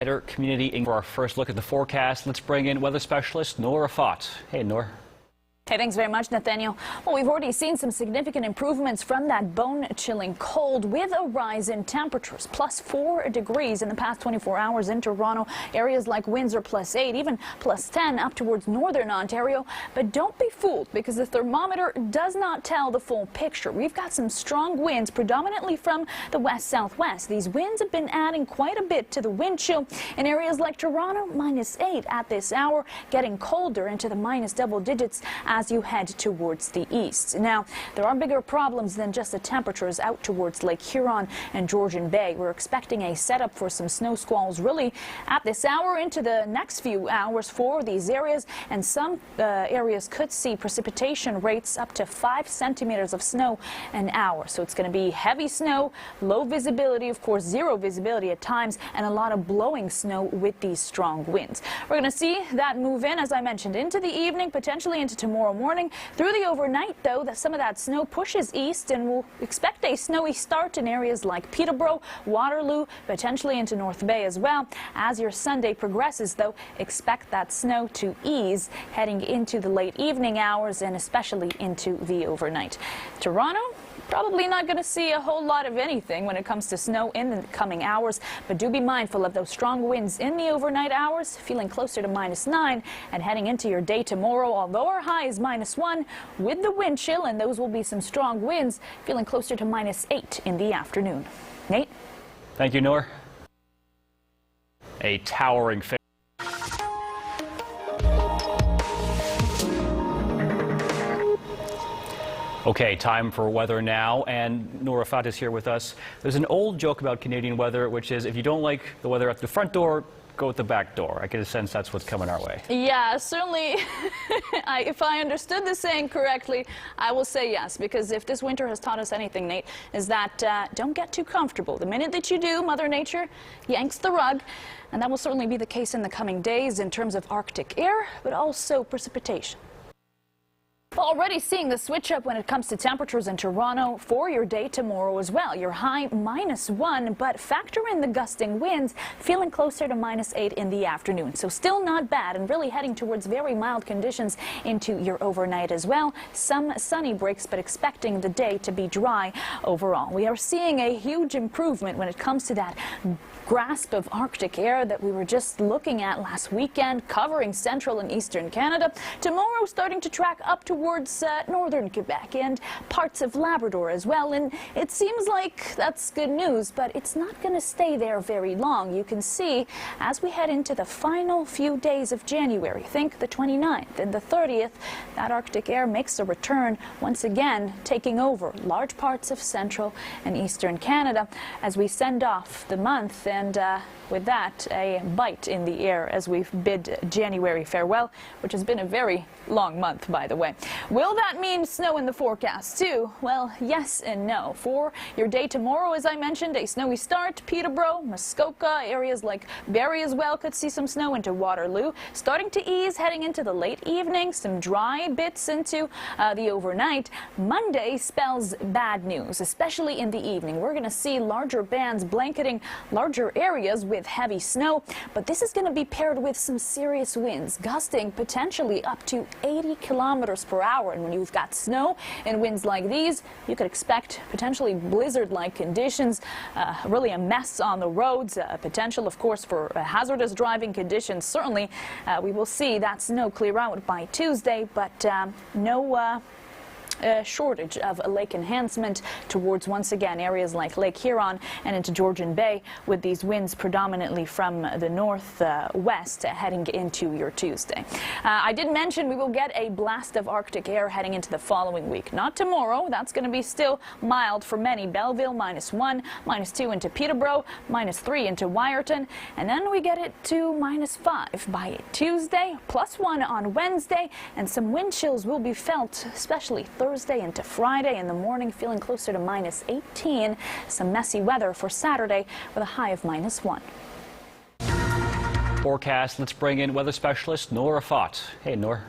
Community. For our first look at the forecast, let's bring in weather specialist Nora Fott. Hey, Nora. Hey, thanks very much, Nathaniel. Well, we've already seen some significant improvements from that bone-chilling cold with a rise in temperatures, +4 degrees in the past 24 hours in Toronto. Areas like Windsor +8, even +10 up towards northern Ontario. But don't be fooled, because the thermometer does not tell the full picture. We've got some strong winds, predominantly from the west-southwest. These winds have been adding quite a bit to the wind chill in areas like Toronto, -8 at this hour, getting colder into the minus double digits as you head towards the east. Now, there are bigger problems than just the temperatures out towards Lake Huron and Georgian Bay. We're expecting a setup for some snow squalls really at this hour into the next few hours for these areas, and some areas could see precipitation rates up to 5 centimeters of snow an hour. So it's going to be heavy snow, low visibility, of course, zero visibility at times, and a lot of blowing snow with these strong winds. We're going to see that move in, as I mentioned, into the evening, potentially into tomorrow morning. Through the overnight, though, that some of that snow pushes east, and we'll expect a snowy start in areas like Peterborough, Waterloo, potentially into North Bay as well. As your Sunday progresses, though, expect that snow to ease heading into the late evening hours and especially into the overnight. Toronto, probably not going to see a whole lot of anything when it comes to snow in the coming hours, but do be mindful of those strong winds in the overnight hours, feeling closer to -9, and heading into your day tomorrow, although our high is -1, with the wind chill, and those will be some strong winds, feeling closer to -8 in the afternoon. Nate? Thank you, Nora. A towering figure. Okay, time for weather now, and Nora Fott is here with us. There's an old joke about Canadian weather, which is if you don't like the weather at the front door, go at the back door. I get a sense that's what's coming our way. Yeah, certainly. If I understood the saying correctly, I will say yes, because if this winter has taught us anything, Nate, is that don't get too comfortable. The minute that you do, Mother Nature yanks the rug, and that will certainly be the case in the coming days in terms of Arctic air, but also precipitation. Already seeing the switch up when it comes to temperatures in Toronto for your day tomorrow as well. Your high -1, but factor in the gusting winds, feeling closer to -8 in the afternoon. So still not bad, and really heading towards very mild conditions into your overnight as well. Some sunny breaks, but expecting the day to be dry overall. We are seeing a huge improvement when it comes to that grasp of Arctic air that we were just looking at last weekend, covering central and eastern Canada. Tomorrow starting to track up towards northern Quebec and parts of Labrador as well. And it seems like that's good news, but it's not going to stay there very long. You can see as we head into the final few days of January, think the 29th and the 30th, that Arctic air makes a return once again, taking over large parts of central and eastern Canada as we send off the month. And with that, a bite in the air as we bid January farewell, which has been a very long month, by the way. Will that mean snow in the forecast too? Well, yes and no. For your day tomorrow, as I mentioned, a snowy start. Peterborough, Muskoka, areas like Barrie as well could see some snow into Waterloo. Starting to ease heading into the late evening, some dry bits into the overnight. Monday spells bad news, especially in the evening. We're going to see larger bands blanketing larger areas with heavy snow, but this is going to be paired with some serious winds, gusting potentially up to 80 kilometers per hour. And when you've got snow and winds like these, you could expect potentially blizzard-like conditions, really a mess on the roads, potential, of course, for hazardous driving conditions. Certainly, we will see that snow clear out by Tuesday, but no shortage of lake enhancement towards, once again, areas like Lake Huron and into Georgian Bay, with these winds predominantly from the northwest heading into your Tuesday. I did mention we will get a blast of Arctic air heading into the following week. Not tomorrow. That's going to be still mild for many. Belleville -1, -2 into Peterborough, -3 into Wyerton, and then we get it to -5 by Tuesday, +1 on Wednesday, and some wind chills will be felt, especially Thursday into Friday in the morning, feeling closer to -18. Some messy weather for Saturday with a high of -1. Forecast, let's bring in weather specialist Nora Fott. Hey, Nora.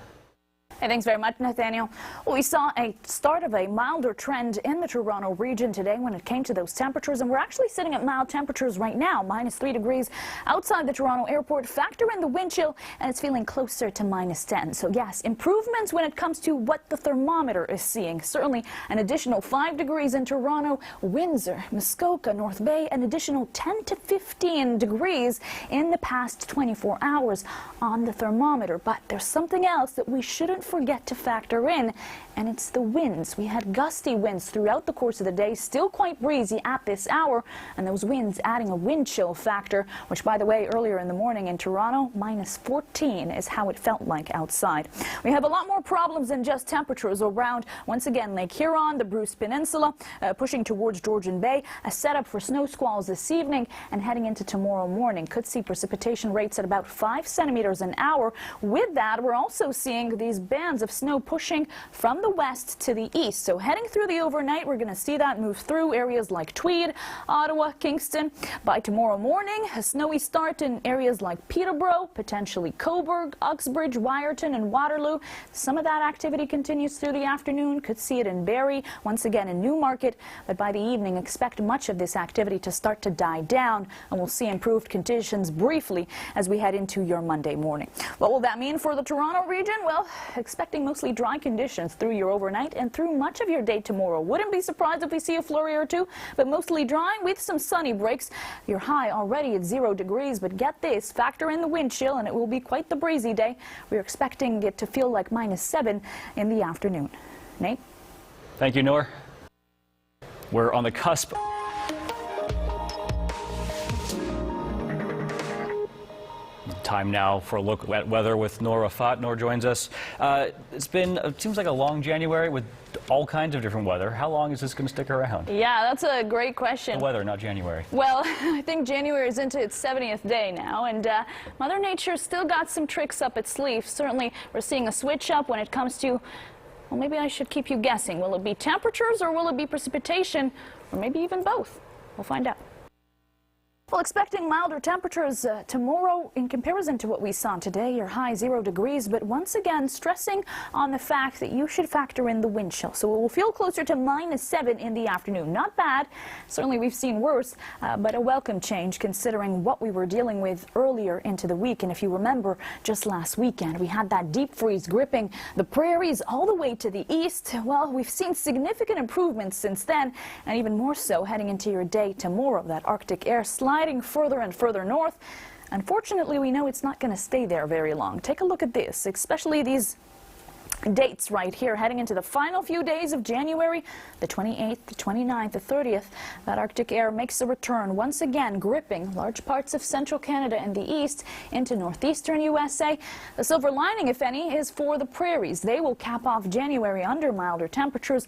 Hey, thanks very much, Nathaniel. Well, we saw a start of a milder trend in the Toronto region today when it came to those temperatures, and we're actually sitting at mild temperatures right now, -3 degrees outside the Toronto airport. Factor in the wind chill, and it's feeling closer to -10. So yes, improvements when it comes to what the thermometer is seeing. Certainly an additional 5 degrees in Toronto, Windsor, Muskoka, North Bay, an additional 10 to 15 degrees in the past 24 hours on the thermometer. But there's something else that we shouldn't forget to factor in, and it's the winds. We had gusty winds throughout the course of the day, still quite breezy at this hour, and those winds adding a wind chill factor, which, by the way, earlier in the morning in Toronto, -14 is how it felt like outside. We have a lot more problems than just temperatures around, once again, Lake Huron, the Bruce Peninsula, pushing towards Georgian Bay, a setup for snow squalls this evening, and heading into tomorrow morning. Could see precipitation rates at about 5 centimeters an hour. With that, we're also seeing these bands of snow pushing from the west to the east. So heading through the overnight, we're going to see that move through areas like Tweed, Ottawa, Kingston. By tomorrow morning, a snowy start in areas like Peterborough, potentially Cobourg, Uxbridge, Wyerton, and Waterloo. Some of that activity continues through the afternoon. Could see it in Barrie, once again in Newmarket. But by the evening, expect much of this activity to start to die down, and we'll see improved conditions briefly as we head into your Monday morning. What will that mean for the Toronto region? Well, expecting mostly dry conditions through your overnight and through much of your day tomorrow. Wouldn't be surprised if we see a flurry or two, but mostly dry with some sunny breaks. Your high already at 0 degrees, but get this, factor in the wind chill, and it will be quite the breezy day. We're expecting it to feel like -7 in the afternoon. Nate? Thank you, Noor. We're on the cusp. Time now for a look at weather with Noor Rafat. Noor joins us. It seems like a long January with all kinds of different weather. How long is this going to stick around? Yeah, that's a great question. The weather, not January. Well, I think January is into its 70th day now, and Mother Nature still got some tricks up its sleeve. Certainly, we're seeing a switch up when it comes to, well, maybe I should keep you guessing. Will it be temperatures or will it be precipitation, or maybe even both? We'll find out. Well, expecting milder temperatures tomorrow in comparison to what we saw today. Your high 0 degrees, but once again stressing on the fact that you should factor in the wind chill. So it will feel closer to -7 in the afternoon. Not bad. Certainly we've seen worse, but a welcome change considering what we were dealing with earlier into the week. And if you remember, just last weekend we had that deep freeze gripping the prairies all the way to the east. Well, we've seen significant improvements since then, and even more so heading into your day tomorrow. That Arctic air sliding further and further north. Unfortunately, we know it's not going to stay there very long. Take a look at this, especially these dates right here, heading into the final few days of January, the 28th, the 29th, the 30th. That Arctic air makes a return, once again gripping large parts of central Canada and the east into northeastern USA. The silver lining, if any, is for the prairies. They will cap off January under milder temperatures.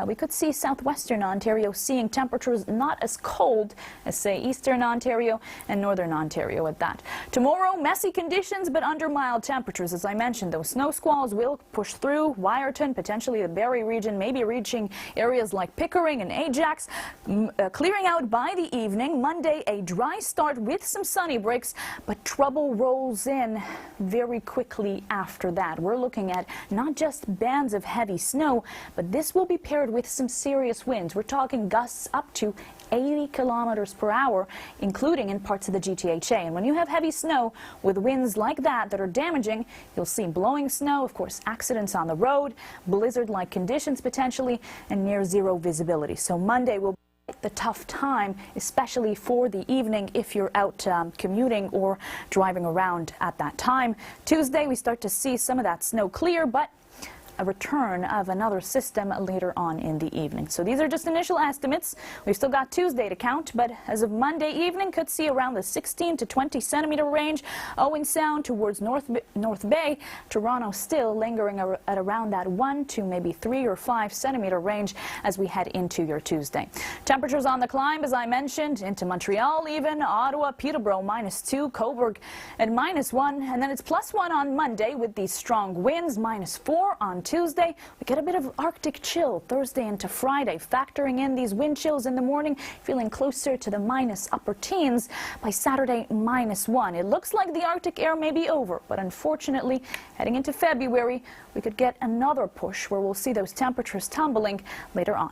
We could see southwestern Ontario seeing temperatures not as cold as, say, eastern Ontario and northern Ontario at that. Tomorrow, messy conditions, but under mild temperatures. As I mentioned, those snow squalls will push through Wyerton, potentially the Barrie region, maybe reaching areas like Pickering and Ajax, clearing out by the evening. Monday, a dry start with some sunny breaks, but trouble rolls in very quickly after that. We're looking at not just bands of heavy snow, but this will be paired with some serious winds. We're talking gusts up to 80 kilometers per hour, including in parts of the GTHA. And when you have heavy snow with winds like that are damaging, you'll see blowing snow, of course, accidents on the road, blizzard-like conditions potentially, and near zero visibility. So Monday will be the tough time, especially for the evening if you're out commuting or driving around at that time. Tuesday, we start to see some of that snow clear, but a return of another system later on in the evening. So these are just initial estimates. We've still got Tuesday to count, but as of Monday evening, could see around the 16 to 20 centimeter range. Owen Sound towards North Bay. Toronto still lingering at around that 1 to maybe 3 or 5 centimeter range as we head into your Tuesday. Temperatures on the climb, as I mentioned, into Montreal even, Ottawa, Peterborough -2, Cobourg at -1, and then it's +1 on Monday with these strong winds, -4 on Tuesday, we get a bit of Arctic chill Thursday into Friday, factoring in these wind chills in the morning, feeling closer to the minus upper teens. By Saturday, -1. It looks like the Arctic air may be over, but unfortunately, heading into February, we could get another push where we'll see those temperatures tumbling later on.